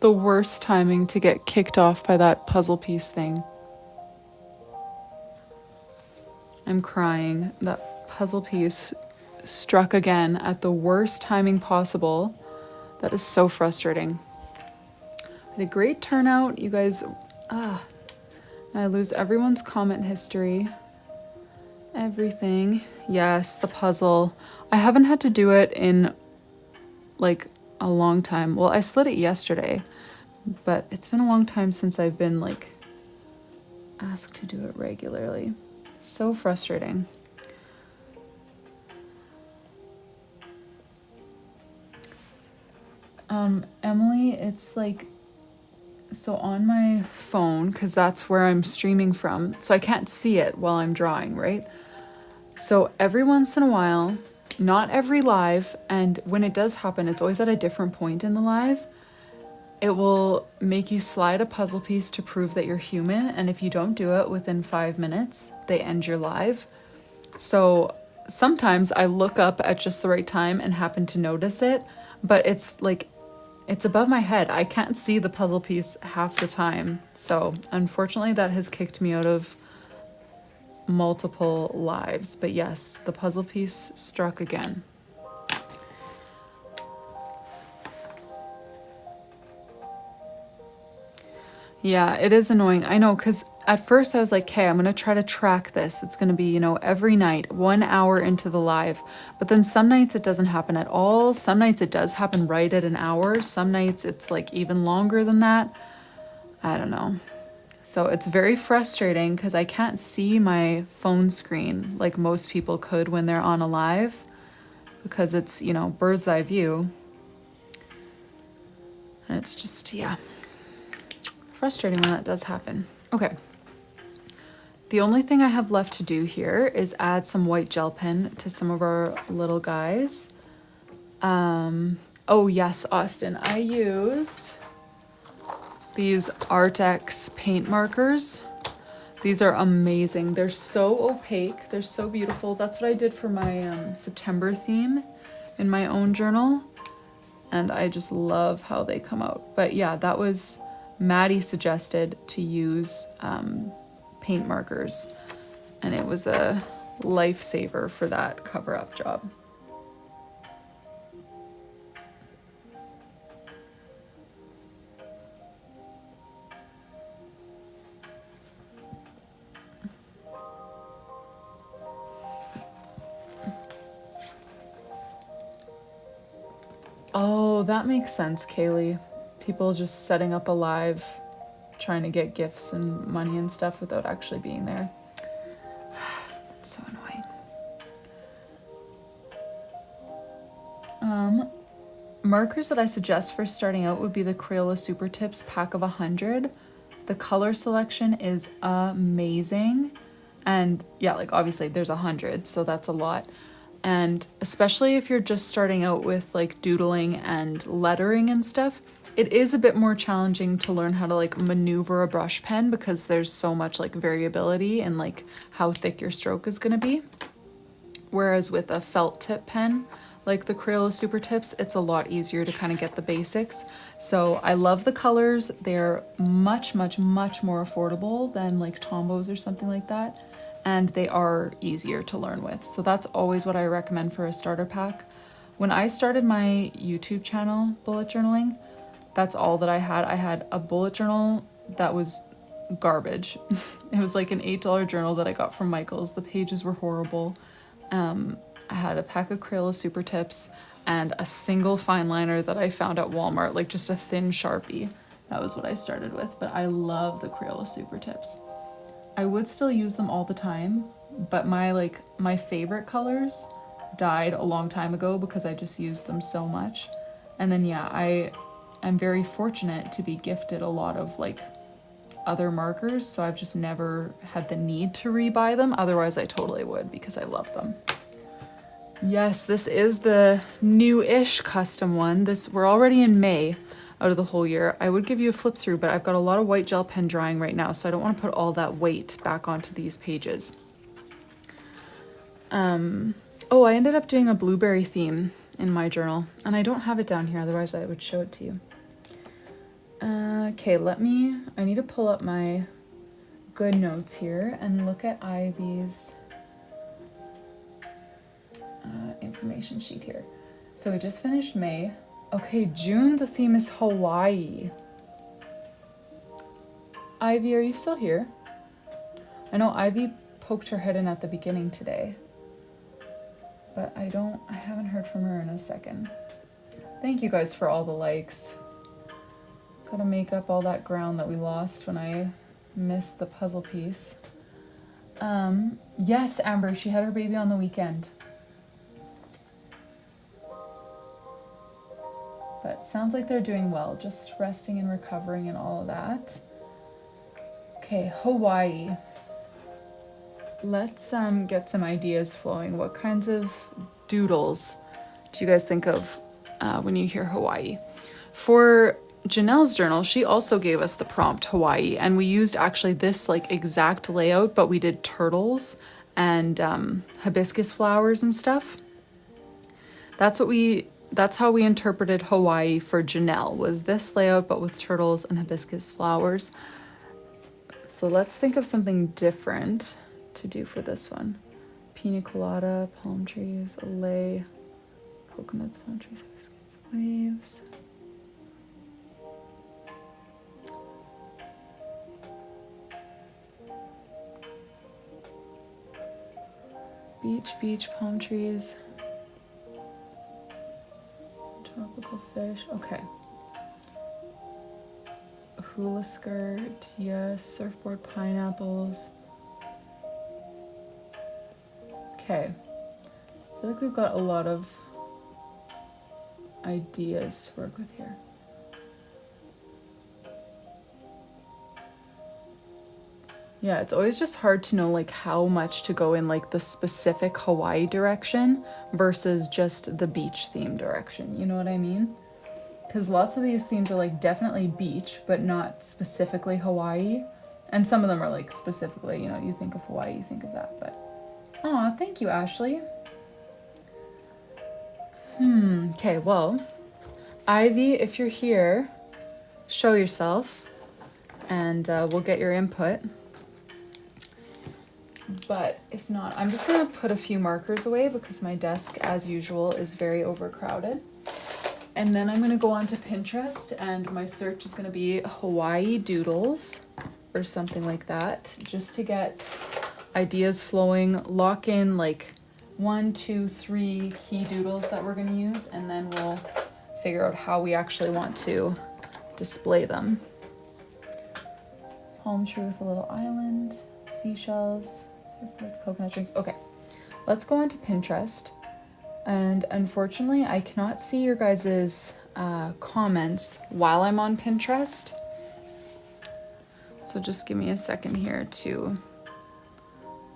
The worst timing to get kicked off by that puzzle piece thing. I'm crying. That puzzle piece struck again at the worst timing possible. That is so frustrating. I had a great turnout. You guys, I lose everyone's comment history. Everything. Yes, the puzzle. I haven't had to do it in like a long time. Well, I slid it yesterday, but it's been a long time since I've been like asked to do it regularly. So frustrating. Emily, it's like, so on my phone, because that's where I'm streaming from, so I can't see it while I'm drawing, right? So every once in a while, not every live, and when it does happen, it's always at a different point in the live, it will make you slide a puzzle piece to prove that you're human, and if you don't do it within 5 minutes, they end your live. So sometimes I look up at just the right time and happen to notice it, but it's like, it's above my head. I can't see the puzzle piece half the time. So unfortunately that has kicked me out of multiple lives. But yes, the puzzle piece struck again. Yeah, it is annoying. I know, because at first I was like, okay, I'm going to try to track this. It's going to be, you know, every night, 1 hour into the live. But then some nights it doesn't happen at all. Some nights it does happen right at an hour. Some nights it's like even longer than that. I don't know. So it's very frustrating because I can't see my phone screen like most people could when they're on a live, because it's, you know, bird's eye view. And it's just, yeah, frustrating when that does happen. Okay. The only thing I have left to do here is add some white gel pen to some of our little guys. Oh yes, Austin, I used these Artex paint markers. These are amazing. They're so opaque. They're so beautiful. That's what I did for my September theme in my own journal. And I just love how they come out. But yeah, that was, Maddie suggested to use paint markers, and it was a lifesaver for that cover-up job. Oh, that makes sense, Kaylee. People just setting up a live, trying to get gifts and money and stuff without actually being there. That's so annoying. Markers that I suggest for starting out would be the Crayola Super Tips pack of 100. The color selection is amazing. And yeah, like obviously there's 100, so that's a lot. And especially if you're just starting out with like doodling and lettering and stuff, it is a bit more challenging to learn how to like maneuver a brush pen, because there's so much like variability in like how thick your stroke is going to be. Whereas with a felt tip pen, like the Crayola Super Tips, it's a lot easier to kind of get the basics. So I love the colors. They're much, much, much more affordable than like Tombows or something like that. And they are easier to learn with. So that's always what I recommend for a starter pack. When I started my YouTube channel, bullet journaling, that's all that I had. I had a bullet journal that was garbage. It was like an $8 journal that I got from Michael's. The pages were horrible. I had a pack of Crayola Super Tips and a single fine liner that I found at Walmart, like just a thin Sharpie. That was what I started with, but I love the Crayola Super Tips. I would still use them all the time, but my favorite colors died a long time ago because I just used them so much. And then yeah, I'm very fortunate to be gifted a lot of like other markers, so I've just never had the need to rebuy them. Otherwise I totally would, because I love them. Yes, this is the new-ish custom one. We're already in May out of the whole year. I would give you a flip through, but I've got a lot of white gel pen drying right now, so I don't want to put all that weight back onto these pages. Oh, I ended up doing a blueberry theme in my journal, and I don't have it down here, otherwise I would show it to you. Okay, I need to pull up my good notes here and look at Ivy's information sheet here. So we just finished May. Okay, June, the theme is Hawaii. Ivy, are you still here? I know Ivy poked her head in at the beginning today, but I haven't heard from her in a second. Thank you guys for all the likes. Gotta make up all that ground that we lost when I missed the puzzle piece. Yes, Amber, she had her baby on the weekend. But sounds like they're doing well, just resting and recovering and all of that. Okay, Hawaii. Let's get some ideas flowing. What kinds of doodles do you guys think of when you hear Hawaii? For Janelle's journal, she also gave us the prompt Hawaii, and we used actually this like exact layout, but we did turtles and hibiscus flowers and stuff. That's how we interpreted Hawaii for Janelle, was this layout but with turtles and hibiscus flowers. So let's think of something different to do for this one. Pina colada, palm trees, a lei, coconuts, palm trees, hibiscus, waves. Beach, palm trees. Tropical fish, okay. A hula skirt, yes. Surfboard, pineapples. Okay. I feel like we've got a lot of ideas to work with here. Yeah, it's always just hard to know like how much to go in like the specific Hawaii direction versus just the beach theme direction. You know what I mean? Because lots of these themes are like definitely beach, but not specifically Hawaii. And some of them are like specifically, you know, you think of Hawaii, you think of that, but. Aw, thank you, Ashley. Okay, well, Ivy, if you're here, show yourself and we'll get your input. But if not, I'm just gonna put a few markers away because my desk, as usual, is very overcrowded. And then I'm gonna go on to Pinterest and my search is gonna be Hawaii doodles or something like that, just to get ideas flowing, lock in like 1, 2, 3 key doodles that we're gonna use, and then we'll figure out how we actually want to display them. Palm tree with a little island, seashells, surfboards, coconut drinks. Okay, let's go on to Pinterest. And unfortunately, I cannot see your guys's comments while I'm on Pinterest. So just give me a second here to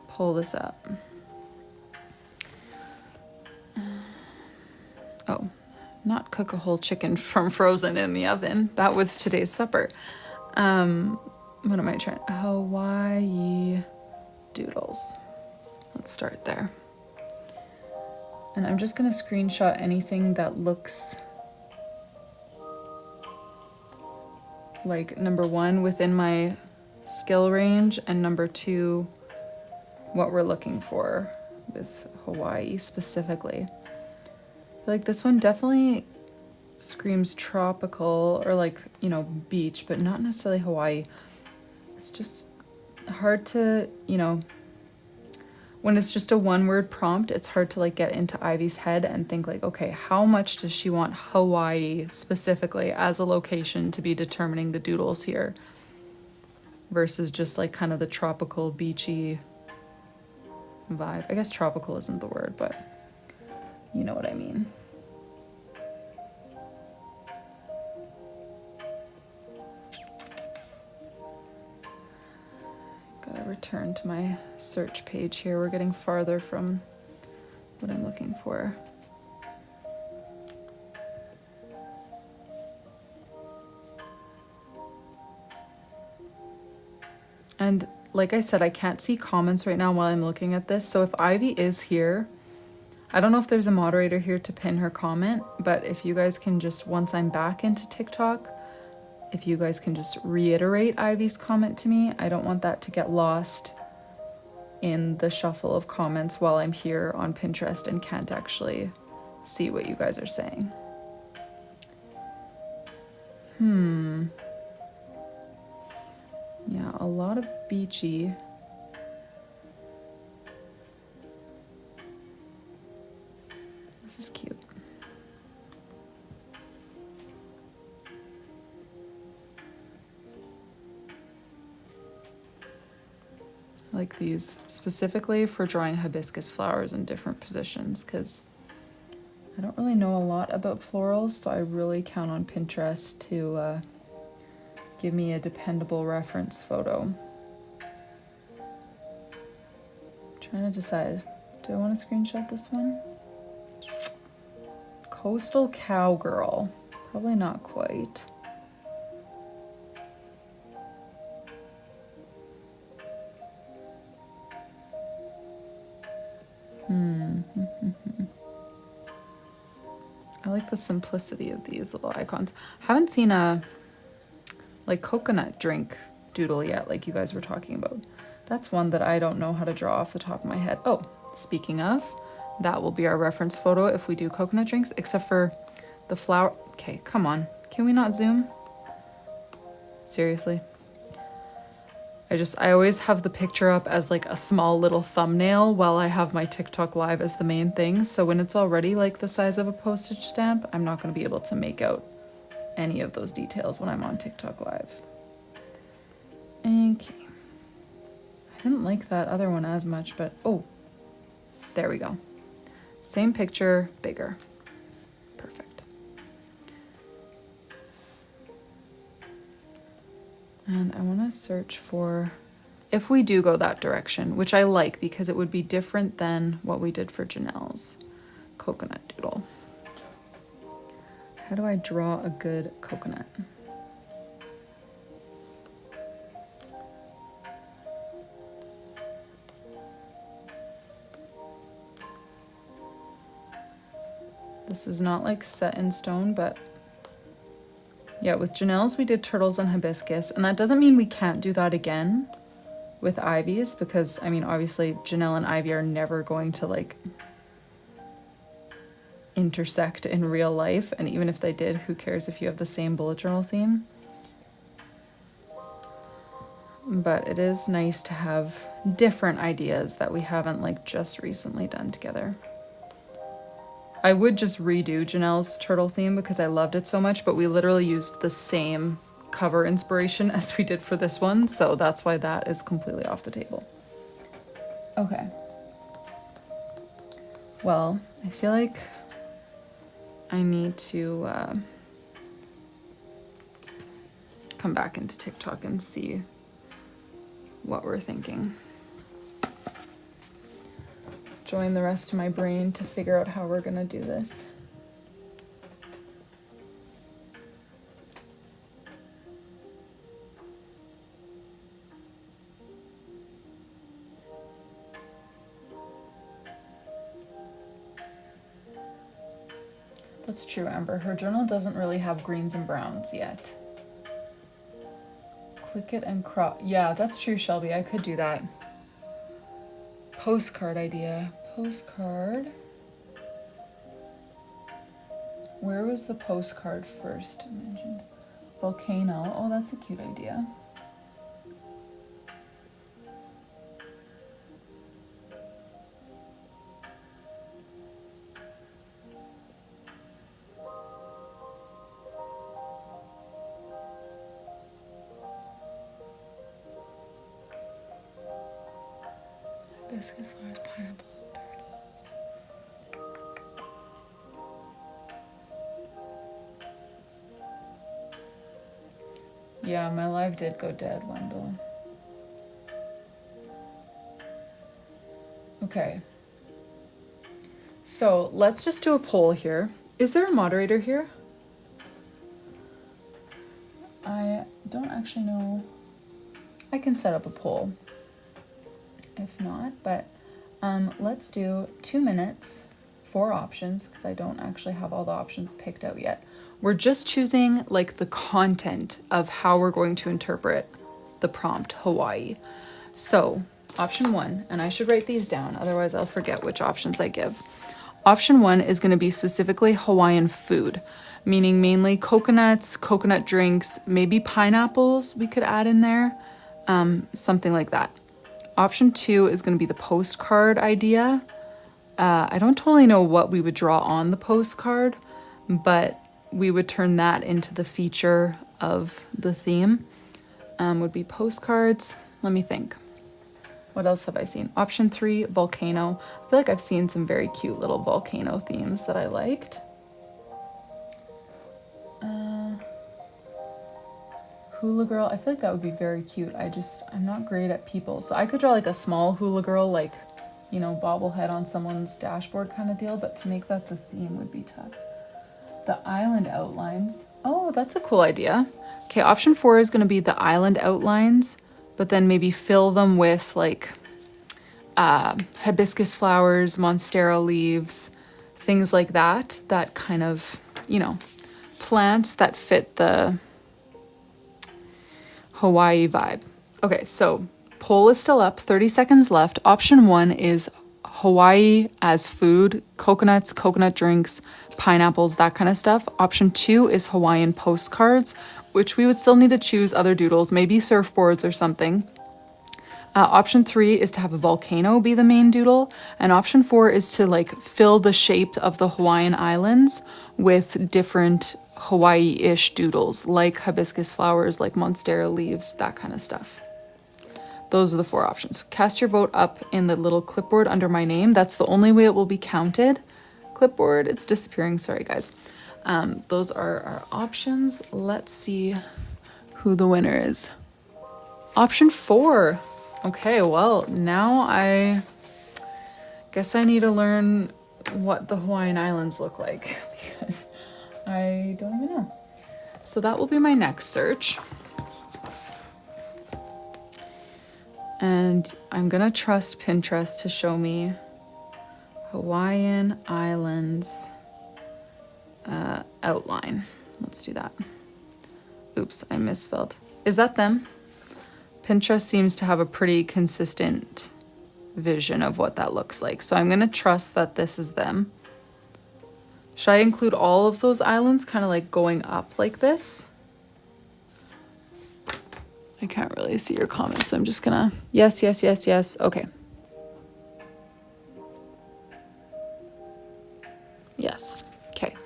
pull this up. Oh, not cook a whole chicken from frozen in the oven. That was today's supper. What am I trying? Hawaii doodles. Let's start there. And I'm just gonna screenshot anything that looks like number 1 within my skill range and number 2 what we're looking for with Hawaii specifically. I feel like this one definitely screams tropical or like, you know, beach, but not necessarily Hawaii. It's just hard to, you know, when it's just a 1-word prompt, it's hard to like get into Ivy's head and think like, okay, how much does she want Hawaii specifically as a location to be determining the doodles here versus just like kind of the tropical beachy vibe. I guess tropical isn't the word, but you know what I mean. Gotta return to my search page here. We're getting farther from what I'm looking for. And like I said, I can't see comments right now while I'm looking at this. So if Ivy is here, I don't know if there's a moderator here to pin her comment, but if you guys can just, once I'm back into TikTok, if you guys can just reiterate Ivy's comment to me. I don't want that to get lost in the shuffle of comments while I'm here on Pinterest and can't actually see what you guys are saying. Yeah, a lot of beachy. This is cute. I like these specifically for drawing hibiscus flowers in different positions because I don't really know a lot about florals, so I really count on Pinterest to give me a dependable reference photo. I'm trying to decide, do I want to screenshot this one? Coastal Cowgirl, probably not quite. I like the simplicity of these little icons. Haven't seen a like coconut drink doodle yet, like you guys were talking about. That's one that I don't know how to draw off the top of my head. Oh, speaking of, that will be our reference photo if we do coconut drinks, except for the flower. Okay, come on. Can we not zoom? Seriously. I always have the picture up as like a small little thumbnail while I have my TikTok live as the main thing. So when it's already like the size of a postage stamp, I'm not going to be able to make out any of those details when I'm on TikTok live. Okay. I didn't like that other one as much, but oh, there we go. Same picture, bigger. Perfect. And I want to search for, if we do go that direction, which I like because it would be different than what we did for Janelle's coconut doodle. How do I draw a good coconut? This is not like set in stone, but yeah, with Janelle's we did turtles and hibiscus, and that doesn't mean we can't do that again with Ivy's, because I mean obviously Janelle and Ivy are never going to like intersect in real life, and even if they did, who cares if you have the same bullet journal theme. But it is nice to have different ideas that we haven't like just recently done together. I would just redo Janelle's turtle theme because I loved it so much, but we literally used the same cover inspiration as we did for this one, so that's why that is completely off the table. Okay. Well, I feel like I need to come back into TikTok and see what we're thinking. Join the rest of my brain to figure out how we're gonna do this. That's true, Amber. Her journal doesn't really have greens and browns yet. Click it and crop. Yeah, that's true, Shelby. I could do that. Postcard idea. Postcard. Where was the postcard first mentioned? Volcano. Oh, that's a cute idea. Hibiscus flowers, pineapple. Yeah, my live did go dead, Wendell. Okay. So let's just do a poll here. Is there a moderator here? I don't actually know. I can set up a poll if not, but let's do 2 minutes 4 options because I don't actually have all the options picked out yet. We're just choosing like the content of how we're going to interpret the prompt Hawaii. So option 1, and I should write these down, otherwise I'll forget which options I give. Option 1 is going to be specifically Hawaiian food, meaning mainly coconuts, coconut drinks, maybe pineapples we could add in there, something like that. Option 2 is going to be the postcard idea. I don't totally know what we would draw on the postcard, but we would turn that into the feature of the theme. Would be postcards. Let me think. What else have I seen? Option 3, volcano. I feel like I've seen some very cute little volcano themes that I liked. Hula girl. I feel like that would be very cute. I'm not great at people. So I could draw like a small hula girl, like, you know, bobblehead on someone's dashboard kind of deal, but to make that the theme would be tough. The island outlines. Oh, that's a cool idea. Okay, option 4 is going to be the island outlines, but then maybe fill them with like hibiscus flowers, monstera leaves, things like that. That kind of, you know, plants that fit the Hawaii vibe. Okay, so poll is still up, 30 seconds left. Option 1 is Hawaii as food, coconuts, coconut drinks, pineapples, that kind of stuff. Option 2 is Hawaiian postcards, which we would still need to choose other doodles, maybe surfboards or something. Option 3 is to have a volcano be the main doodle. And option 4 is to like fill the shape of the Hawaiian islands with different Hawaii-ish doodles, like hibiscus flowers, like monstera leaves, that kind of stuff. Those are the 4 options. Cast your vote up in the little clipboard under my name. That's the only way it will be counted. Clipboard, it's disappearing. Sorry, guys. Those are our options. Let's see who the winner is. Option 4. Okay, well, now I guess I need to learn what the Hawaiian Islands look like because I don't even know. So that will be my next search. And I'm gonna trust Pinterest to show me Hawaiian Islands outline. Let's do that. Oops, I misspelled. Is that them? Pinterest seems to have a pretty consistent vision of what that looks like. So I'm gonna trust that this is them. Should I include all of those islands kind of like going up like this? I can't really see your comments, so I'm just gonna, yes, yes, yes, yes. Okay. Yes, okay.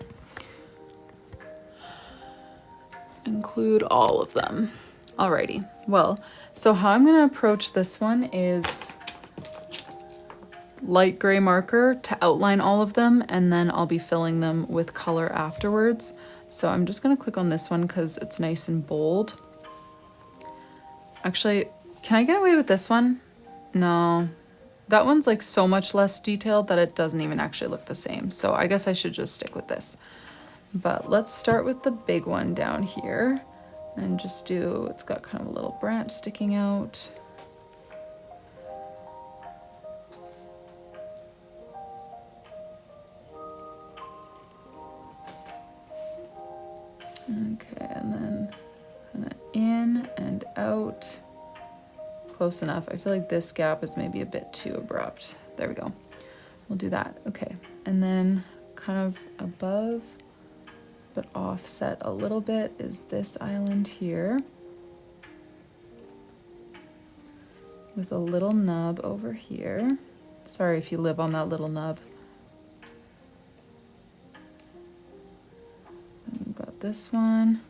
Include all of them. Alrighty, well, so how I'm gonna approach this one is light gray marker to outline all of them, and then I'll be filling them with color afterwards. So I'm just gonna click on this one because it's nice and bold. Actually, can I get away with this one? No, that one's like so much less detailed that it doesn't even actually look the same. So I guess I should just stick with this. But let's start with the big one down here and just do, it's got kind of a little branch sticking out. Okay, and then kind of in and out. Close enough. I feel like this gap is maybe a bit too abrupt. There we go. We'll do that. Okay, and then kind of above but offset a little bit is this island here with a little nub over here. Sorry if you live on that little nub. And we've got this one.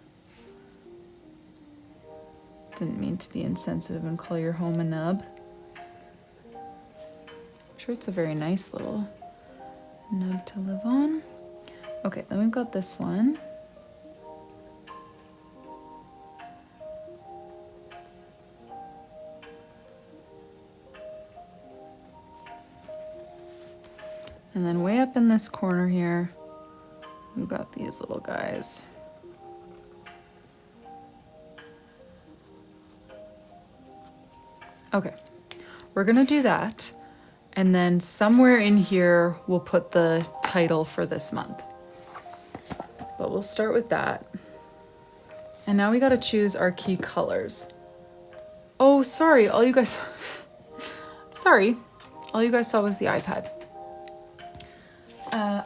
Didn't mean to be insensitive and call your home a nub. I'm sure it's a very nice little nub to live on. Okay, then we've got this one. And then way up in this corner here, we've got these little guys. Okay, we're gonna do that. And then somewhere in here, we'll put the title for this month. But we'll start with that. And now we got to choose our key colors. Oh, sorry, all you guys, sorry, all you guys saw was the iPad.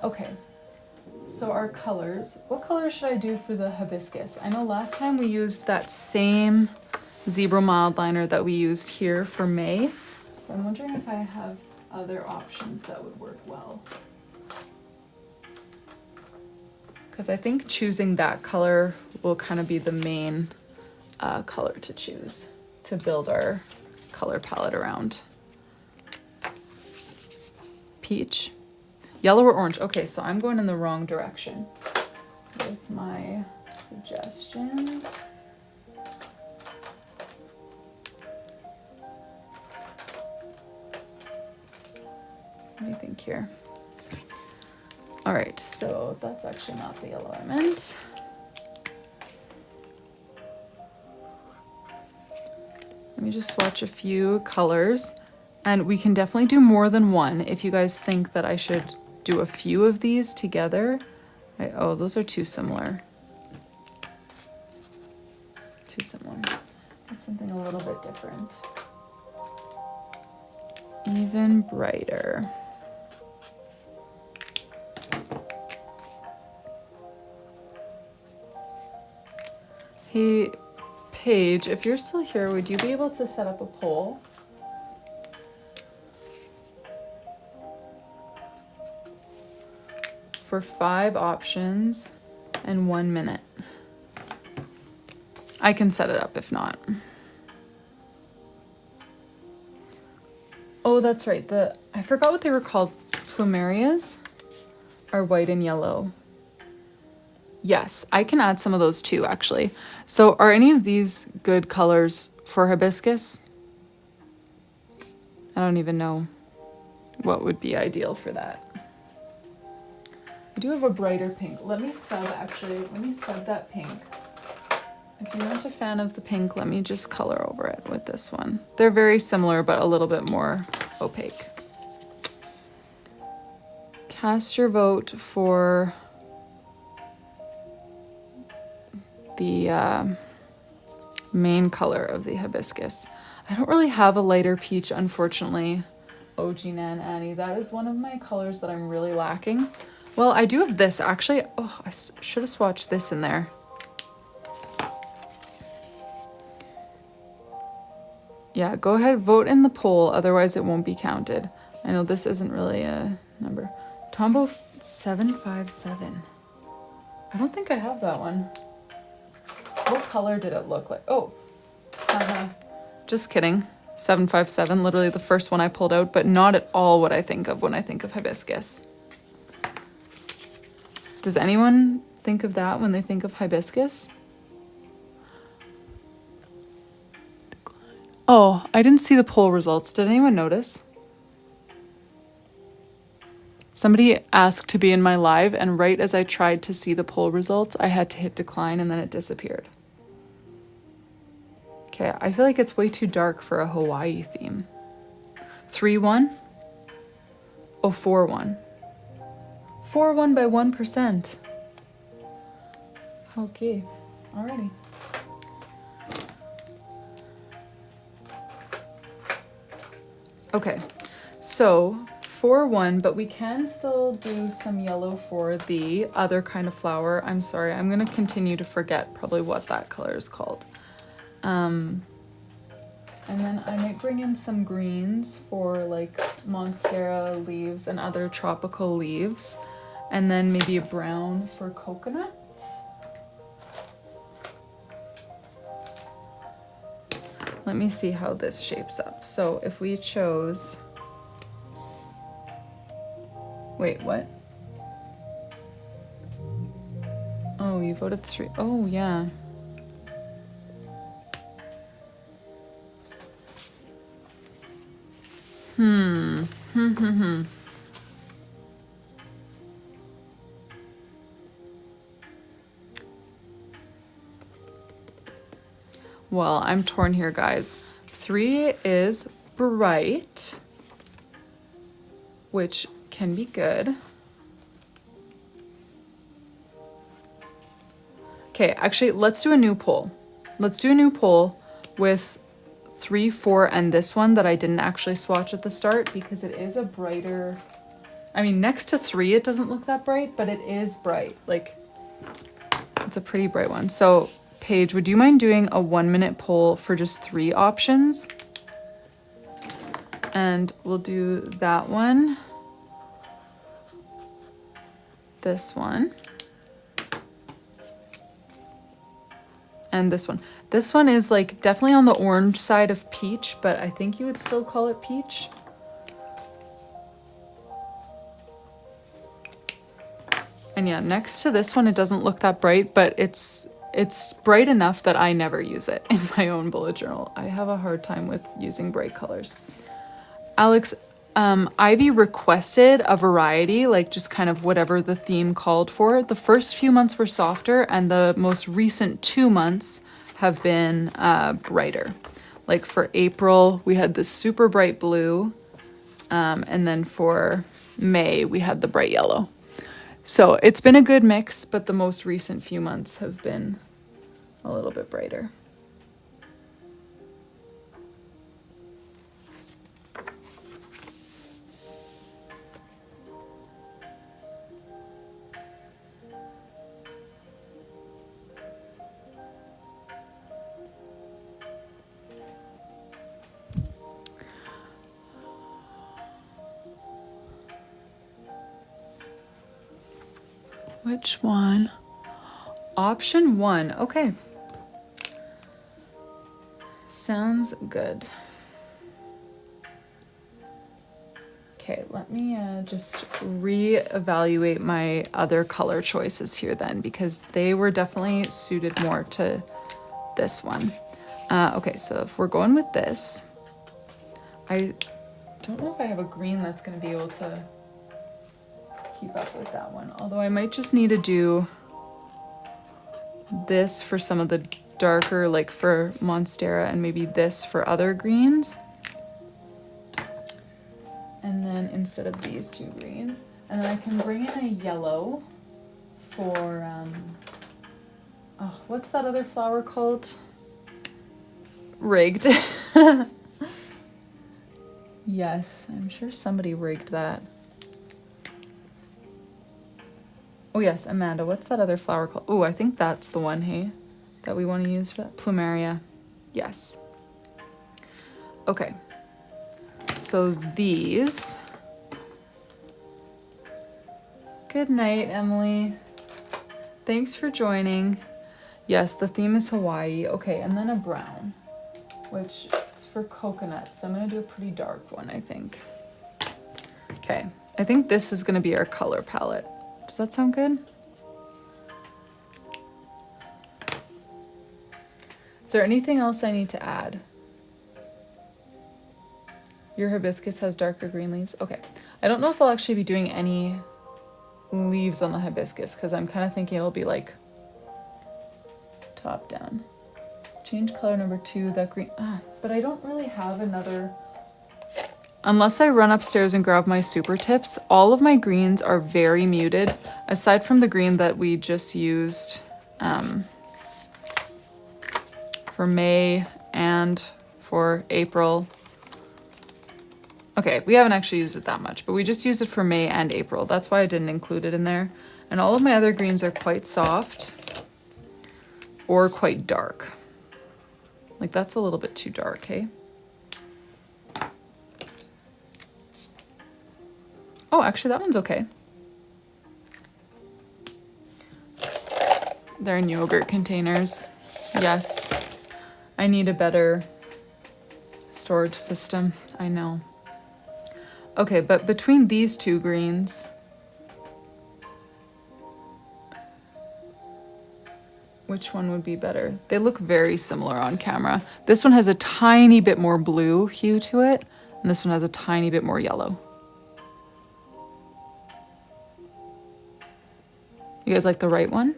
Okay, so our colors, what color should I do for the hibiscus? I know last time we used that same zebra mild liner that we used here for May. I'm wondering if I have other options that would work well. Because I think choosing that color will kind of be the main color to choose to build our color palette around. Peach. Yellow or orange? Okay, so I'm going in the wrong direction with my suggestions. What do you think here? All right, so that's actually not the yellow I meant. Let me just swatch a few colors, and we can definitely do more than one if you guys think that I should do a few of these together. Oh, those are too similar. Too similar. That's something a little bit different. Even brighter. Hey, Paige, if you're still here, would you be able to set up a poll? For 5 options and 1 minute. I can set it up if not. Oh, that's right. I forgot what they were called. Plumerias are white and yellow. Yes, I can add some of those too, actually. So are any of these good colors for hibiscus? I don't even know what would be ideal for that. I do have a brighter pink. Let me sub that pink. If you aren't a fan of the pink, let me just color over it with this one. They're very similar, but a little bit more opaque. Cast your vote for the main color of the hibiscus. I don't really have a lighter peach, unfortunately. OG Nan Annie, that is one of my colors that I'm really lacking. Well, I do have this actually. Oh, I should have swatched this in there. Yeah, go ahead, vote in the poll, otherwise it won't be counted. I know this isn't really a number. Tombow 757. I don't think I have that one. What color did it look like? Oh, just kidding. 757, literally the first one I pulled out, but not at all what I think of when I think of hibiscus. Does anyone think of that when they think of hibiscus? Oh, I didn't see the poll results. Did anyone notice? Somebody asked to be in my live, and right as I tried to see the poll results, I had to hit decline and then it disappeared. Okay, I feel like it's way too dark for a Hawaii theme. 3-1? Oh, 4-1. 4-1 by 1%. Okay, alrighty. Okay, so 4-1, but we can still do some yellow for the other kind of flower. I'm sorry, I'm gonna continue to forget probably what that color is called. And then I might bring in some greens for like monstera leaves and other tropical leaves. And then maybe a brown for coconut. Let me see how this shapes up. So if we chose, wait, what? Oh, you voted 3. Oh, yeah. Well, I'm torn here, guys. 3 is bright, which can be good. Okay, actually, let's do a new poll. Let's do a new poll with 3, 4, and this one that I didn't actually swatch at the start because it is a brighter... I mean, next to 3, it doesn't look that bright, but it is bright. Like, it's a pretty bright one. So, Paige, would you mind doing a 1-minute poll for just 3 options? And we'll do that one. This one. And this one. This one is like definitely on the orange side of peach, but I think you would still call it peach. And yeah, next to this one, it doesn't look that bright, but it's bright enough that I never use it in my own bullet journal. I have a hard time with using bright colors. Alex, Ivy requested a variety, like just kind of whatever the theme called for. The first few months were softer, and the most recent 2 months have been brighter. Like for April, we had this super bright blue, and then for May, we had the bright yellow. So it's been a good mix, but the most recent few months have been a little bit brighter. Which one? Option 1. Okay. Sounds good. Okay, let me just reevaluate my other color choices here then, because they were definitely suited more to this one. Okay, so if we're going with this, I don't know if I have a green that's going to be able to keep up with that one. Although I might just need to do this for some of the darker, like for Monstera, and maybe this for other greens. And then instead of these 2 greens. And then I can bring in a yellow for, oh, what's that other flower called? Rigged. Yes, I'm sure somebody rigged that. Oh yes, Amanda, what's that other flower called? Oh, I think that's the one, hey, that we want to use for that. Plumeria. Yes. Okay. So these. Good night, Emily. Thanks for joining. Yes, the theme is Hawaii. Okay, and then a brown, which is for coconut. So I'm going to do a pretty dark one, I think. Okay, I think this is going to be our color palette. Does that sound good? Is there anything else I need to add? Your hibiscus has darker green leaves? Okay. I don't know if I'll actually be doing any leaves on the hibiscus because I'm kind of thinking it'll be like top down. Change color number 2, that green. But I don't really have another... Unless I run upstairs and grab my super tips, all of my greens are very muted, aside from the green that we just used for May and for April. Okay, we haven't actually used it that much, but we just used it for May and April. That's why I didn't include it in there. And all of my other greens are quite soft or quite dark. Like that's a little bit too dark, hey? Oh, actually that one's okay. They're in yogurt containers. Yes, I need a better storage system, I know. Okay, but between these 2 greens, which one would be better? They look very similar on camera. This one has a tiny bit more blue hue to it, and this one has a tiny bit more yellow. You guys like the right one?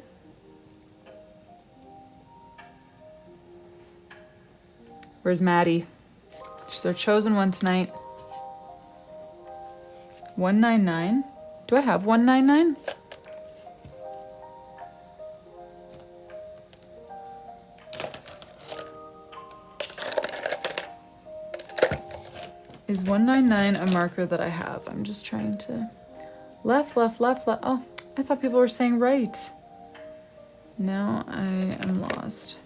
Where's Maddie? She's our chosen one tonight. 199. Do I have 199? Is 199 a marker that I have? I'm just trying to... Left, left, left, left. Oh, I thought people were saying right. Now I am lost.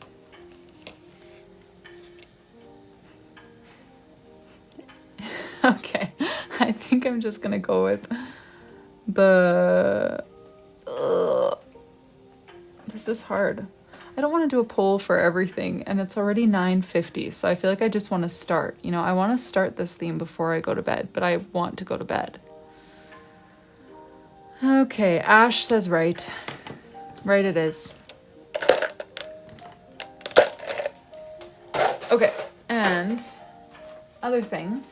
Okay, I think I'm just gonna go with the... This is hard. I don't want to do a poll for everything, and it's already 9:50, so I feel like I just want to start. You know, I want to start this theme before I go to bed, but I want to go to bed. Okay, Ash says right. Right it is. Okay, and other thing.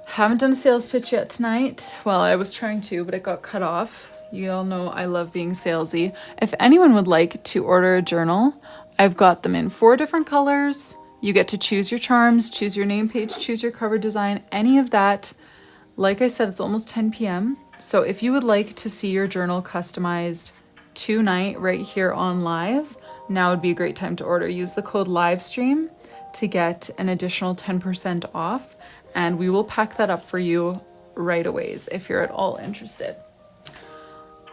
Haven't done a sales pitch yet tonight. Well, I was trying to, but it got cut off. You all know I love being salesy. If anyone would like to order a journal, I've got them in 4 different colors. You get to choose your charms, choose your name page, choose your cover design, any of that. Like I said, it's almost 10 p.m. So if you would like to see your journal customized tonight right here on live, now would be a great time to order. Use the code livestream to get an additional 10% off, and we will pack that up for you right away if you're at all interested.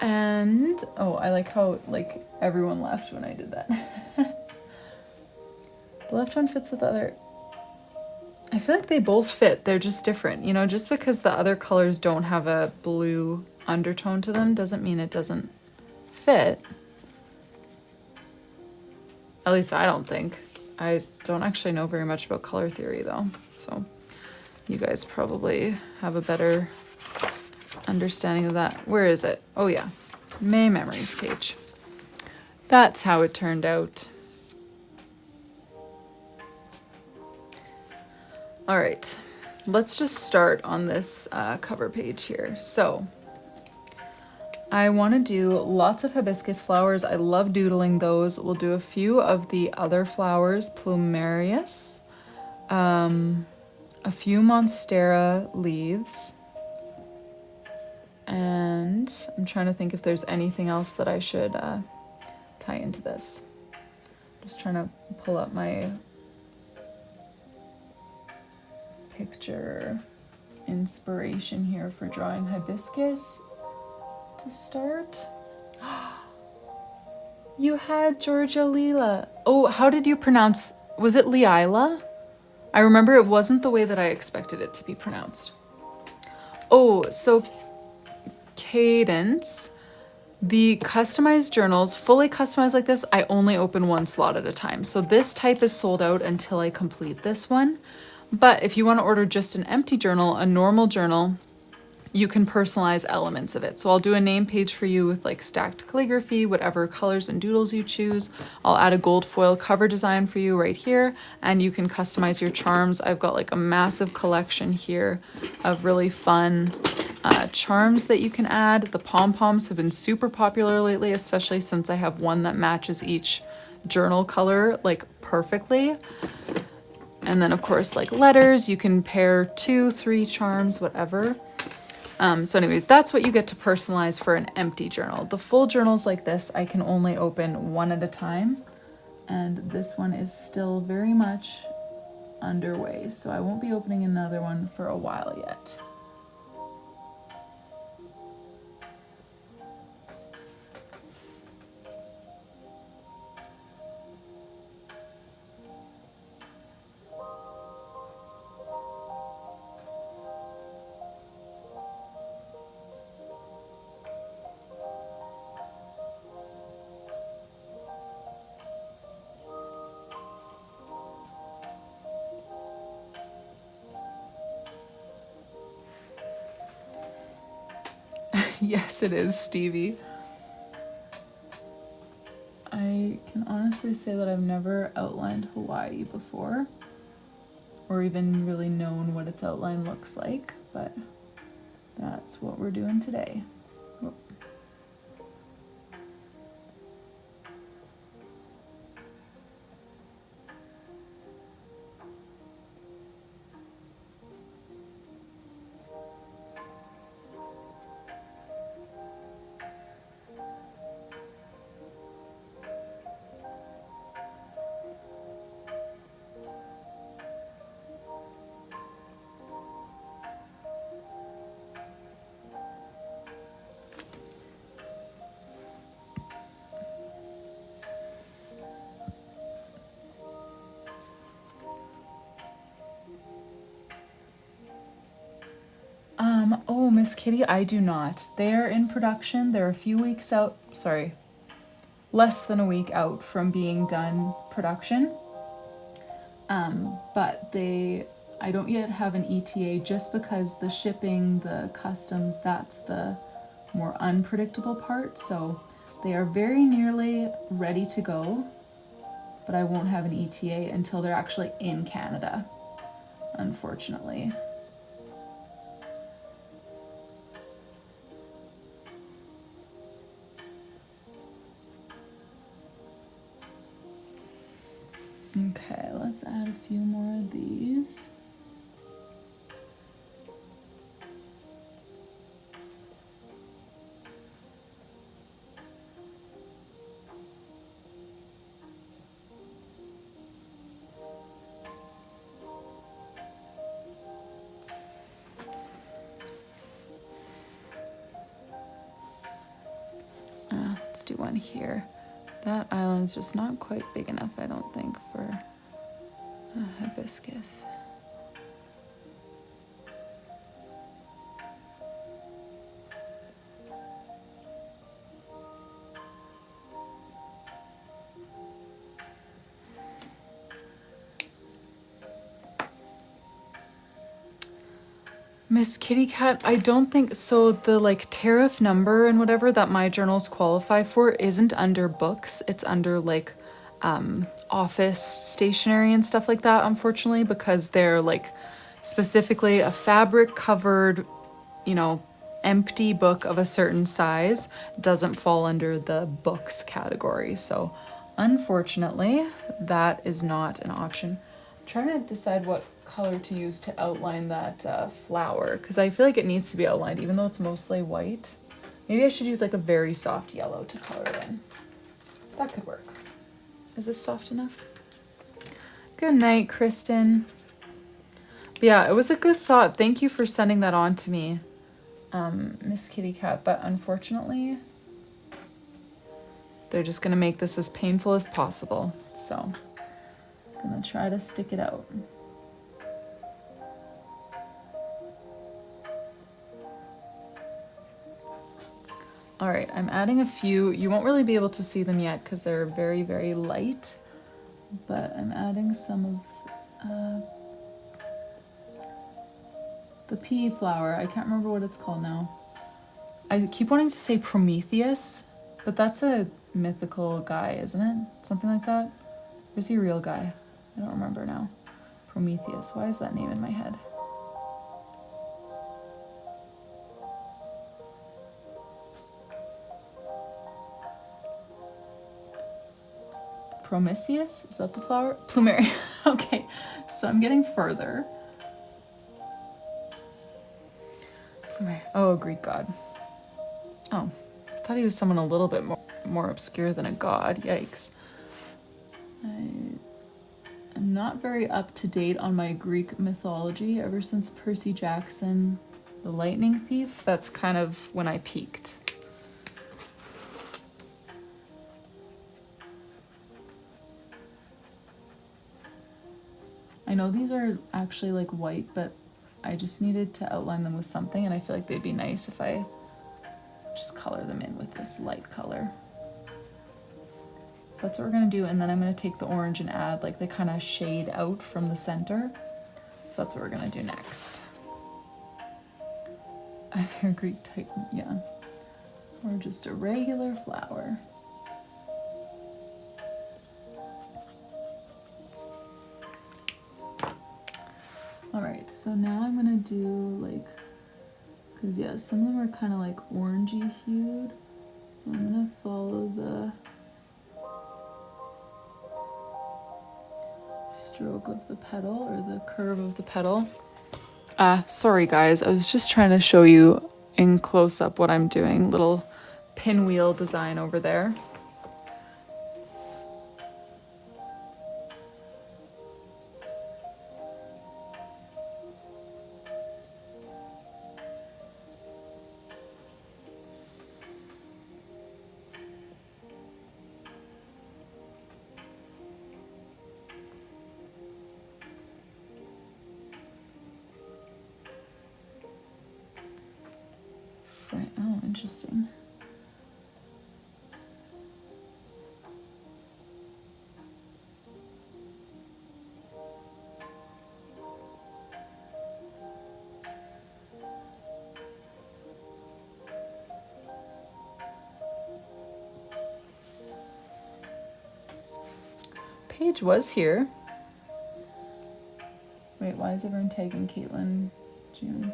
And oh, I like how like everyone left when I did that. The left one fits with the other. I feel like they both fit. They're just different. You know, just because the other colors don't have a blue undertone to them doesn't mean it doesn't fit. At least I don't think. I don't actually know very much about color theory though. So you guys probably have a better understanding of that. Where is it? Oh yeah, May Memories page. That's how it turned out. All right, let's just start on this cover page here. So I want to do lots of hibiscus flowers. I love doodling those. We'll do a few of the other flowers, plumarias, a few monstera leaves, and I'm trying to think if there's anything else that I should tie into this. Just trying to pull up my picture inspiration here for drawing hibiscus to start. You had Georgia Leela. Oh, how did you pronounce? Was it Leila? I remember it wasn't the way that I expected it to be pronounced. Oh, so Cadence, the customized journals, fully customized like this, I only open 1 slot at a time. So this type is sold out until I complete this one. But if you want to order just an empty journal, a normal journal, you can personalize elements of it. So I'll do a name page for you with like stacked calligraphy, whatever colors and doodles you choose. I'll add a gold foil cover design for you right here, and you can customize your charms. I've got like a massive collection here of really fun charms that you can add. The pom-poms have been super popular lately, especially since I have one that matches each journal color like perfectly. And then of course like letters, you can pair 2, 3 charms, whatever. So anyways, that's what you get to personalize for an empty journal. The full journals like this, I can only open 1 at a time. And this one is still very much underway. So I won't be opening another one for a while yet. Yes, it is, Stevie. I can honestly say that I've never outlined Hawaii before, or even really known what its outline looks like, but that's what we're doing today. Oh. Miss Kitty, I do not. They are in production. They're a few weeks out, sorry, less than a week out from being done production. But I don't yet have an ETA just because the shipping, the customs, that's the more unpredictable part. So they are very nearly ready to go, but I won't have an ETA until they're actually in Canada, unfortunately. Okay, let's add a few more of these. Let's do one here. That island's just not quite big enough, I don't think, for a hibiscus. Miss Kitty Cat, I don't think so. The like tariff number and whatever that my journals qualify for isn't under books. It's under like office stationery and stuff like that, unfortunately, because they're like specifically a fabric covered, you know, empty book of a certain size doesn't fall under the books category. So unfortunately, that is not an option. I'm trying to decide what color to use to outline that flower, because I feel like it needs to be outlined even though it's mostly white. Maybe I should use like a very soft yellow to color it in. That could work. Is this soft enough? Good night, Kristen. But yeah, it was a good thought. Thank you for sending that on to me, Miss Kitty Cat, but unfortunately they're just gonna make this as painful as possible. So I'm gonna try to stick it out. All right, I'm adding a few. You won't really be able to see them yet because they're very, very light, but I'm adding some of the pea flower. I can't remember what it's called now. I keep wanting to say Prometheus, but that's a mythical guy, isn't it? Something like that? Or is he a real guy? I don't remember now. Prometheus, why is that name in my head? Prometheus? Is that the flower? Plumeria. Okay, so I'm getting further. Plumeria. Oh, a Greek god. Oh, I thought he was someone a little bit more obscure than a god. Yikes. I'm not very up to date on my Greek mythology ever since Percy Jackson, the Lightning Thief. That's kind of when I peaked. I know these are actually like white, but I just needed to outline them with something, and I feel like they'd be nice if I just color them in with this light color. So that's what we're gonna do, and then I'm gonna take the orange and add, like, they kind of shade out from the center. So that's what we're gonna do next. Either Greek Titan, yeah. Or just a regular flower. All right, so now I'm gonna do like, cause yeah, some of them are kind of like orangey hued. So I'm gonna follow the stroke of the petal or the curve of the petal. Sorry guys, I was just trying to show you in close up what I'm doing. Little pinwheel design over there. frame. Oh, interesting. Paige was here. Wait, why is everyone tagging Caitlin June?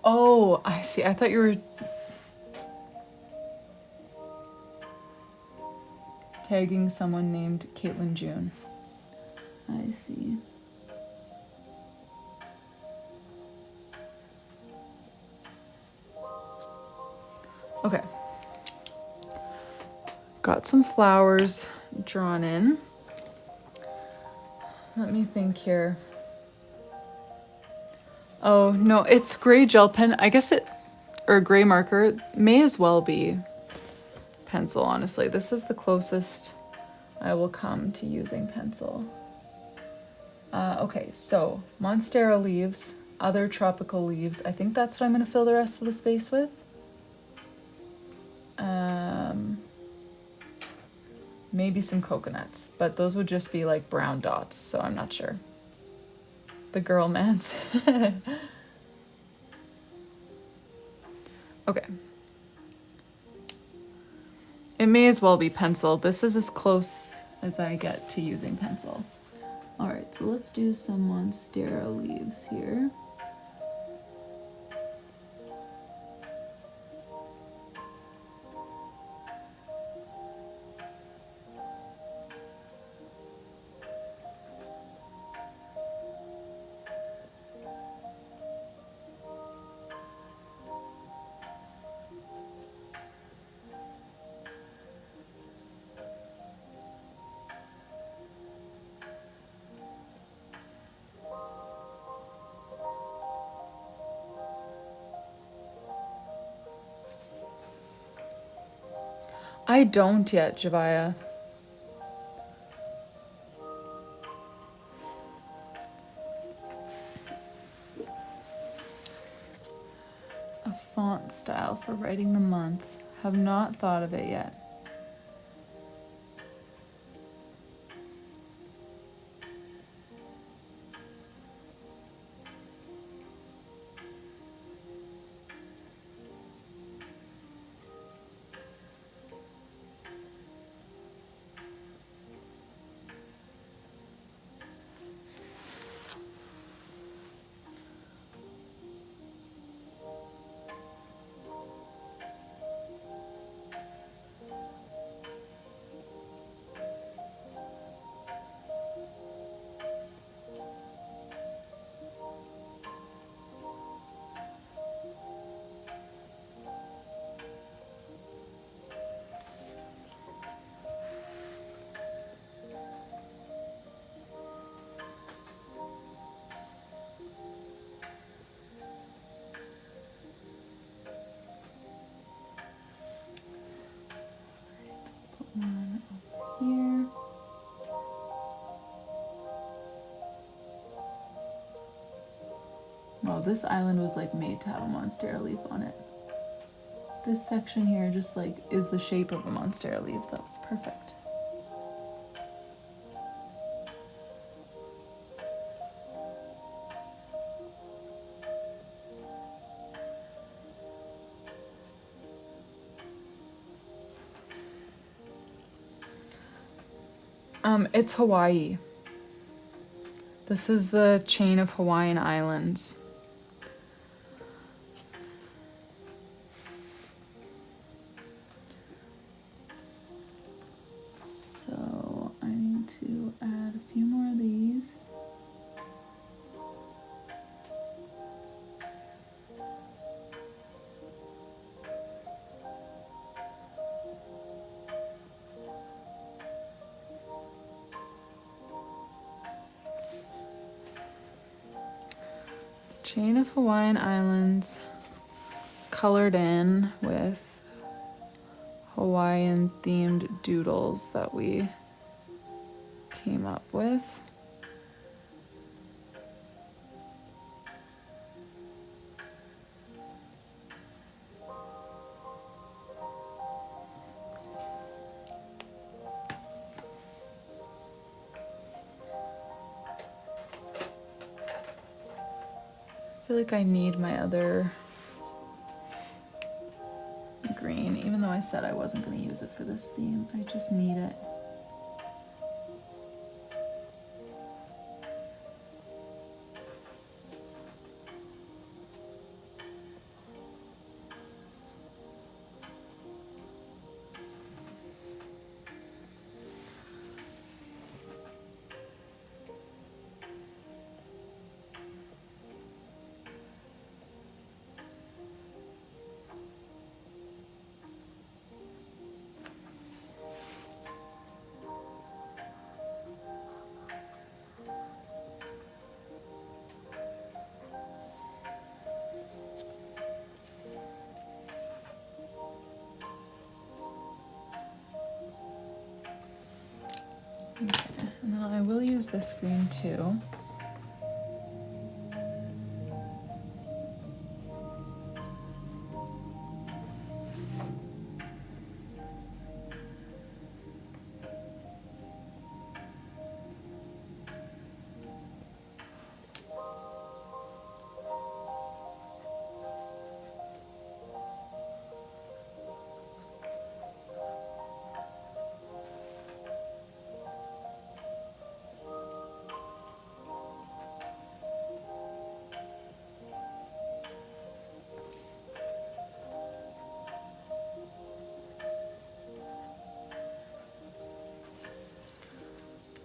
Oh, I see. I thought you were tagging someone named Caitlin June. I see. Okay. Got some flowers drawn in. Let me think here. Oh, no, it's gray gel pen. I guess it, or gray marker, may as well be pencil, honestly. This is the closest I will come to using pencil. Okay, so Monstera leaves, other tropical leaves. I think that's what I'm going to fill the rest of the space with. Maybe some coconuts, but those would just be like brown dots, so I'm not sure. The girl mans. Okay. It may as well be pencil. This is as close as I get to using pencil. All right, so let's do some Monstera leaves here. I don't yet, Javaya. A font style for writing the month. Have not thought of it yet. One over here. Wow, this island was like made to have a Monstera leaf on it. This section here just like is the shape of a Monstera leaf. That's perfect. It's Hawaii. This is the chain of Hawaiian islands. So I need to add a few more of these. Chain of Hawaiian islands colored in with Hawaiian themed doodles that we came up with. feel like I need my other green, even though I said I wasn't going to use it for this theme. I just need it. Okay, and then I will use this green too.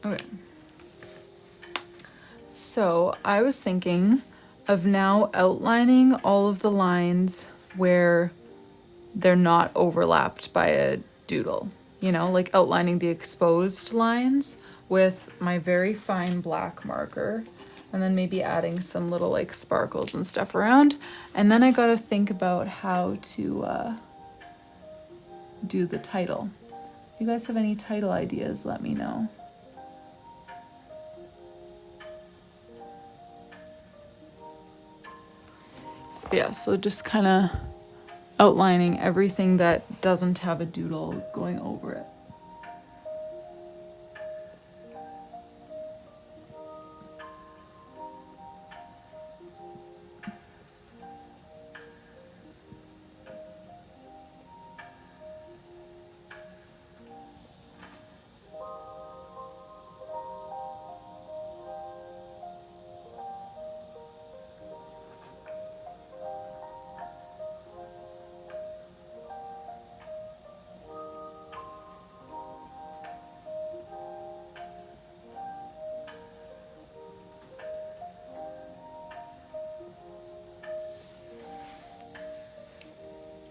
Okay. So I was thinking of now outlining all of the lines where they're not overlapped by a doodle, you know, like outlining the exposed lines with my very fine black marker, and then maybe adding some little like sparkles and stuff around. And then I got to think about how to do the title. If you guys have any title ideas, let me know. Yeah, so just kind of outlining everything that doesn't have a doodle going over it.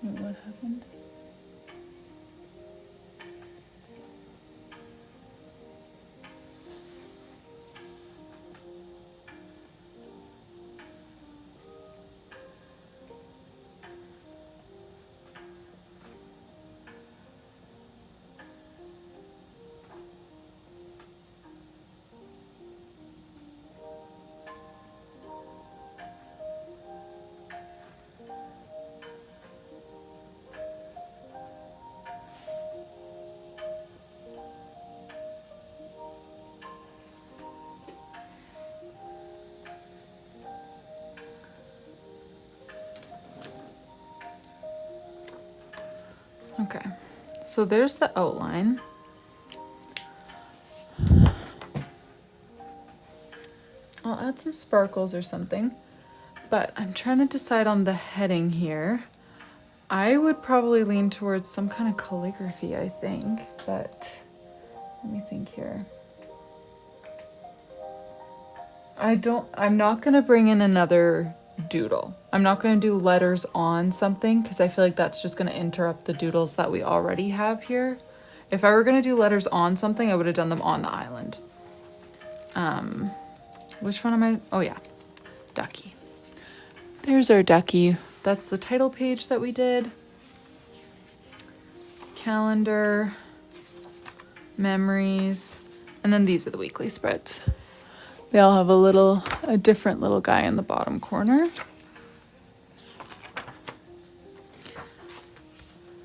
Wait, what happened? Okay, so there's the outline. I'll add some sparkles or something, but I'm trying to decide on the heading here. I would probably lean towards some kind of calligraphy, I think, but let me think here. I'm not gonna bring in another doodle. I'm not going to do letters on something because I feel like that's just going to interrupt the doodles that we already have here. If I were going to do letters on something, I would have done them on the island. Which one am I? Oh yeah, ducky. There's our ducky. That's the title page that we did. Calendar, memories, and then these are the weekly spreads. They all have a different little guy in the bottom corner.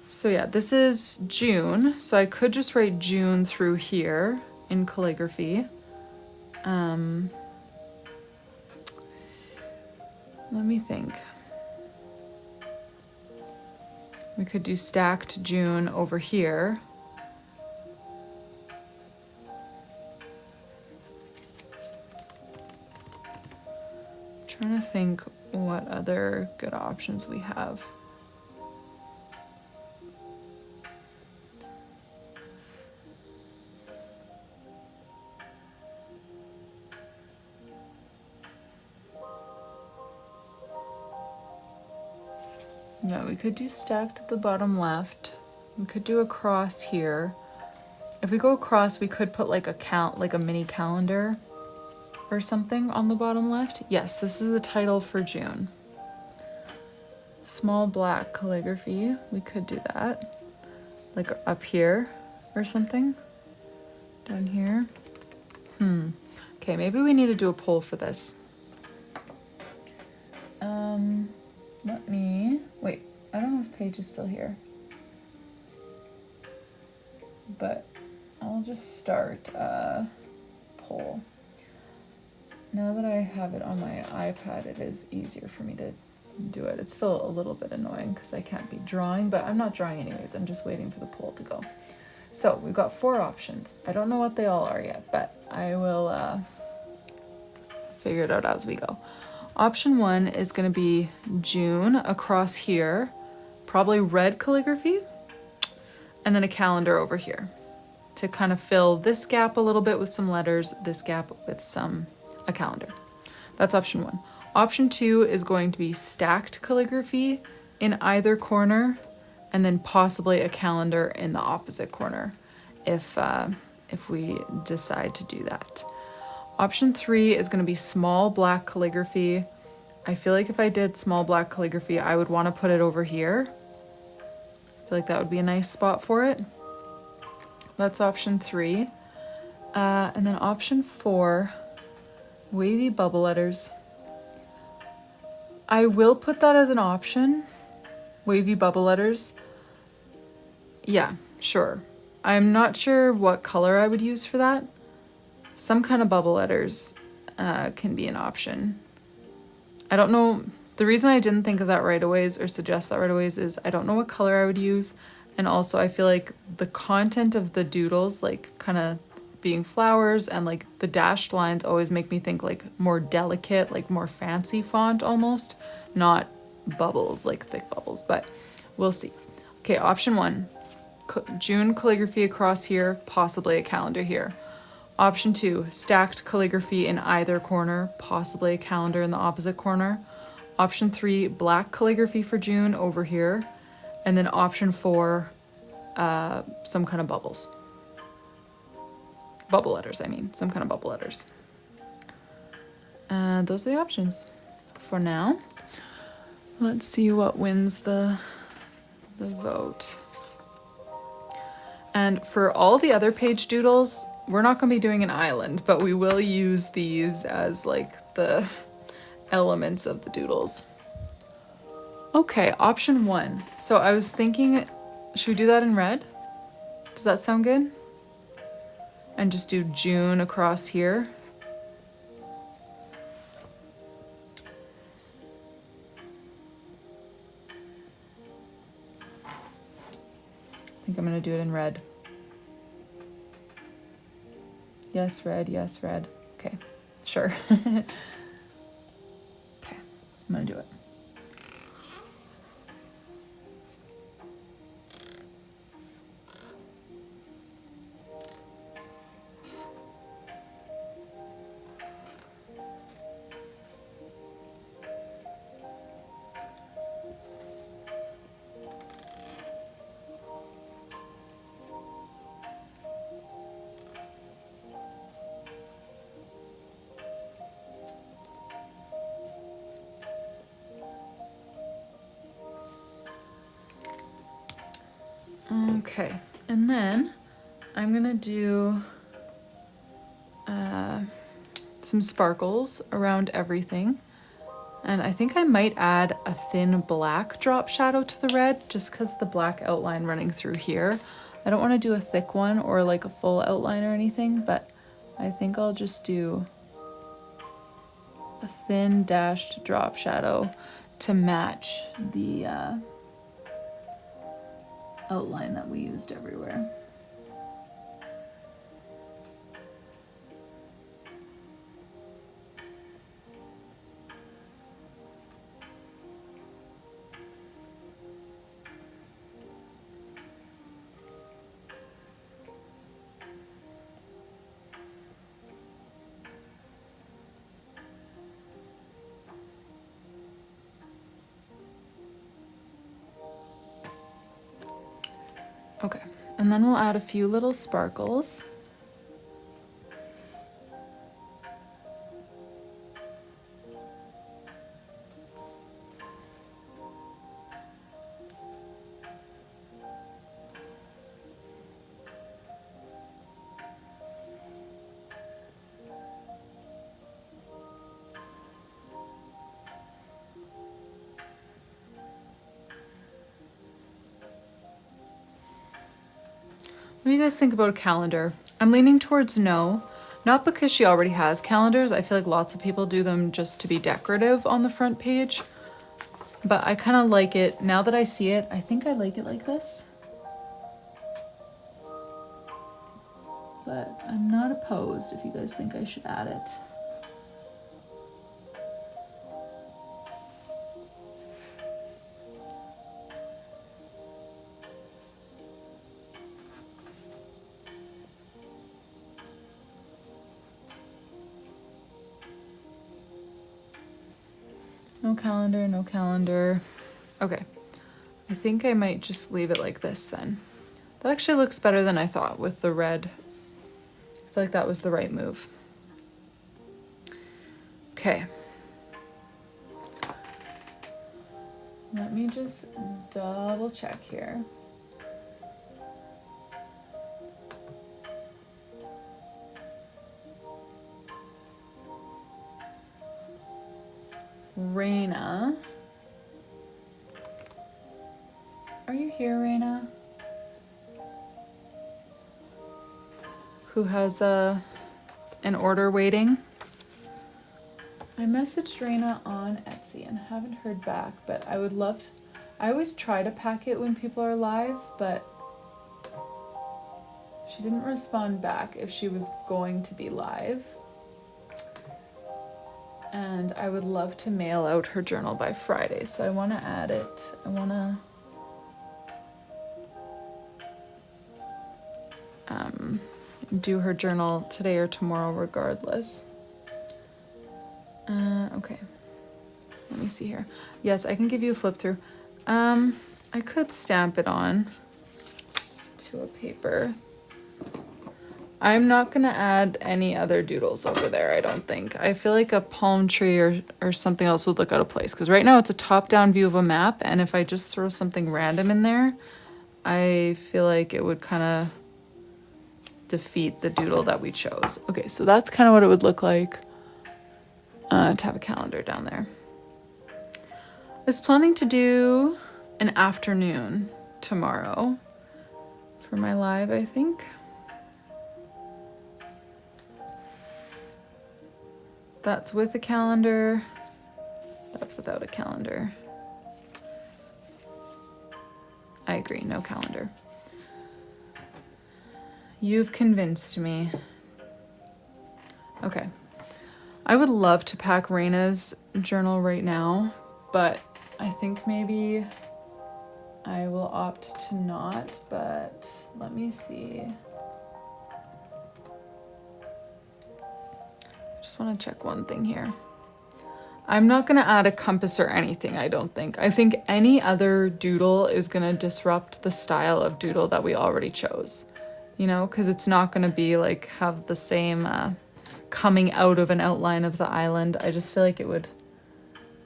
So yeah, this is June. So I could just write June through here in calligraphy. Let Let me think. We could do stacked June over here. Trying to think what other good options we have. No, we could do stacked at the bottom left. We could do a cross here. If we go across, we could put like a mini calendar or something on the bottom left. Yes, this is the title for June. Small black calligraphy. We could do that. Like up here or something. Down here. Okay, maybe we need to do a poll for this. Let me, wait, I don't know if Paige is still here. But I'll just start a poll. Now that I have it on my iPad, it is easier for me to do it. It's still a little bit annoying because I can't be drawing, but I'm not drawing anyways. I'm just waiting for the poll to go. So we've got 4 options. I don't know what they all are yet, but I will figure it out as we go. Option 1 is going to be June across here, probably red calligraphy, and then a calendar over here to kind of fill this gap a little bit with some letters, this gap with a calendar. That's option 1. Option 2 is going to be stacked calligraphy in either corner, and then possibly a calendar in the opposite corner if we decide to do that. Option 3 is going to be small black calligraphy. I feel like if I did small black calligraphy, I would want to put it over here. I feel like that would be a nice spot for it. That's option 3. And then option 4, wavy bubble letters. I will put that as an option. Wavy bubble letters. Yeah, sure. I'm not sure what color I would use for that. Some kind of bubble letters can be an option. I don't know. The reason I didn't think of that right away or suggest that right away is I don't know what color I would use. And also I feel like the content of the doodles, like kind of being flowers and like the dashed lines always make me think like more delicate, like more fancy font almost, not bubbles, like thick bubbles, but we'll see. Okay, option 1, June calligraphy across here, possibly a calendar here. Option 2, stacked calligraphy in either corner, possibly a calendar in the opposite corner. Option 3, black calligraphy for June over here. And then option 4, some kind of bubbles. Bubble letters, I mean, some kind of bubble letters. Those are the options for now. Let's see what wins the vote. And for all the other page doodles, we're not going to be doing an island, but we will use these as like the elements of the doodles. Okay, option 1. So I was thinking, should we do that in red? Does that sound good? And just do June across here. I think I'm going to do it in red. Yes, red. Yes, red. Okay, sure. Okay, I'm going to do it. Okay, and then I'm gonna do some sparkles around everything. And I think I might add a thin black drop shadow to the red just because the black outline running through here. I don't want to do a thick one or like a full outline or anything, but I think I'll just do a thin dashed drop shadow to match the outline that we used everywhere. Okay, and then we'll add a few little sparkles. What do you guys think about a calendar? I'm leaning towards no, not because she already has calendars. I feel like lots of people do them just to be decorative on the front page, but I kind of like it. Now that I see it, I think I like it like this. But I'm not opposed if you guys think I should add it. No calendar, no calendar. Okay, I think I might just leave it like this then. That actually looks better than I thought with the red. I feel like that was the right move. Okay. Let me just double check here. Raina. Are you here, Raina? Who has an order waiting? I messaged Raina on Etsy and haven't heard back, but I would love to, I always try to pack it when people are live, but she didn't respond back if she was going to be live. And I would love to mail out her journal by Friday, so I want to add it. I want to do her journal today or tomorrow regardless. Okay, let me see here. Yes, I can give you a flip through. I could stamp it on to a paper. I'm not gonna add any other doodles over there, I don't think. I feel like a palm tree or something else would look out of place, because right now it's a top-down view of a map, and if I just throw something random in there, I feel like it would kind of defeat the doodle that we chose. Okay, so that's kind of what it would look like to have a calendar down there. I was planning to do an afternoon tomorrow for my live, I think. That's with a calendar. That's without a calendar. I agree, no calendar. You've convinced me. Okay. I would love to pack Raina's journal right now, but I think maybe I will opt to not, but let me see. Just want to check one thing here. I'm not going to add a compass or anything, I don't think. I think any other doodle is going to disrupt the style of doodle that we already chose. You know, because it's not going to be like have the same coming out of an outline of the island. I just feel like it would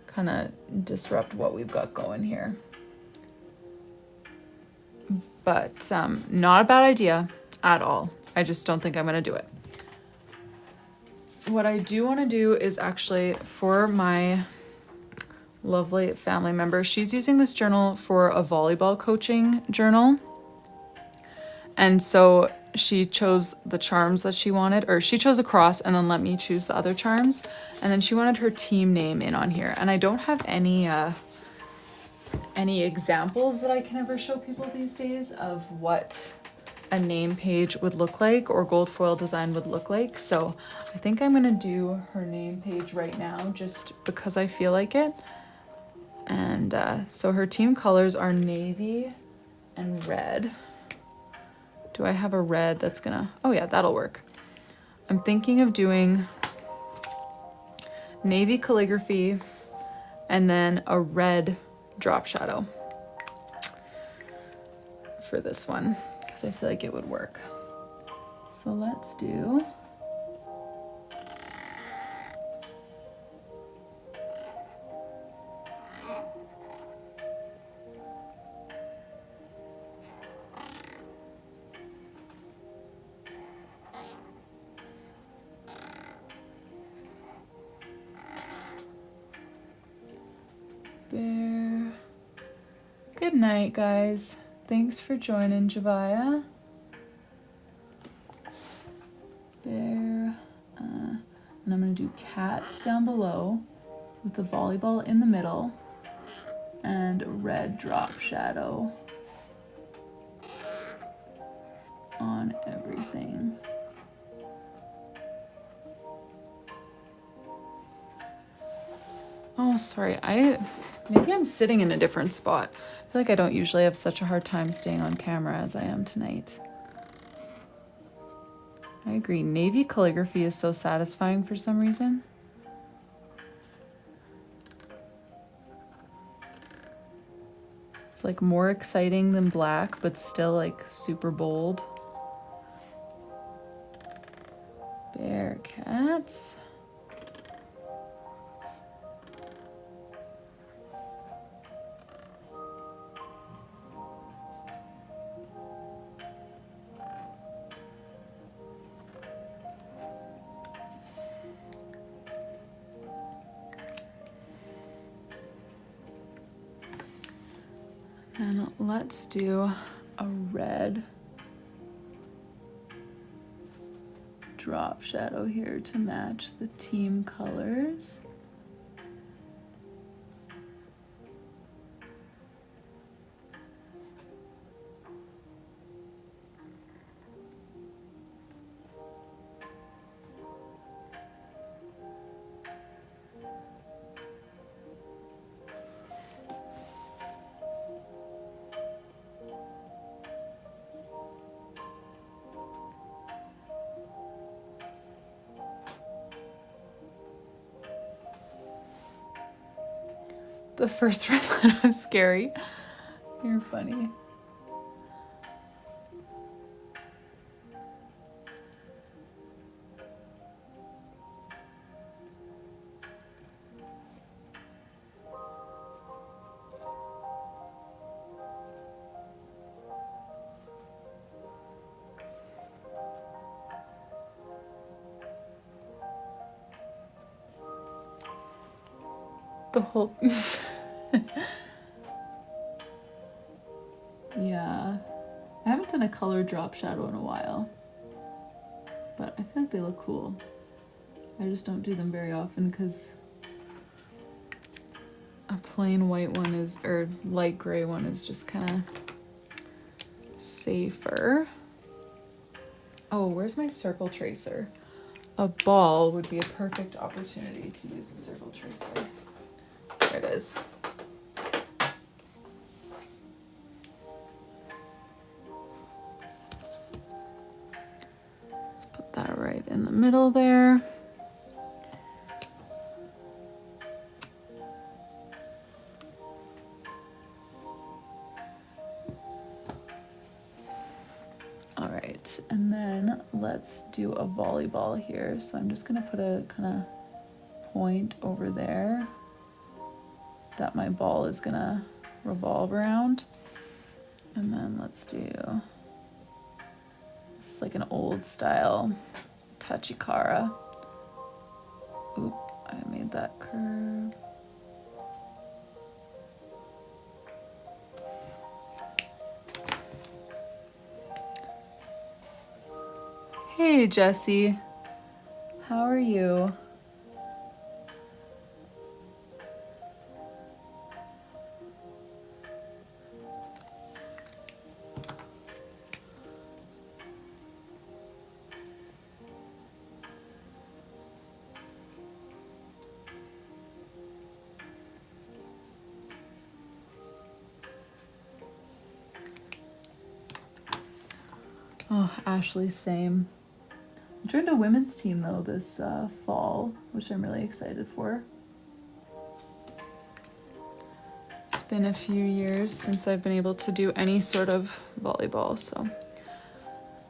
kind of disrupt what we've got going here. But not a bad idea at all. I just don't think I'm going to do it. What I do want to do is actually, for my lovely family member, she's using this journal for a volleyball coaching journal. And so she chose the charms that she wanted, or she chose a cross and then let me choose the other charms. And then she wanted her team name in on here. And I don't have any examples that I can ever show people these days of what a name page would look like or gold foil design would look like. So I think I'm gonna do her name page right now just because I feel like it. And so her team colors are navy and red. Do I have a red that's gonna, oh yeah, that'll work. I'm thinking of doing navy calligraphy and then a red drop shadow for this one, because I feel like it would work. So let's do Bear. Good night, guys. Thanks for joining, Javaya. Bear. And I'm going to do cats down below with the volleyball in the middle and a red drop shadow on everything. Oh, sorry. Maybe I'm sitting in a different spot. I feel like I don't usually have such a hard time staying on camera as I am tonight. I agree. Navy calligraphy is so satisfying for some reason. It's like more exciting than black, but still like super bold. Bear cats. And let's do a red drop shadow here to match the team colors. The first red line was scary. You're funny. The whole... Yeah. I haven't done a color drop shadow in a while, but I feel like they look cool. I just don't do them very often because a plain white one is, or light gray one is just kind of safer. Oh, where's my circle tracer? A ball would be a perfect opportunity to use a circle tracer. There it is. Let's put that right in the middle there. All right, and then let's do a volleyball here. So I'm just gonna put a kind of point over there that my ball is gonna revolve around. And then let's do, this is like an old style Tachikara. Oop, I made that curve. Hey, Jessie. How are you? Oh, Ashley, same. I joined a women's team though this fall, which I'm really excited for. It's been a few years since I've been able to do any sort of volleyball, so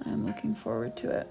I'm looking forward to it.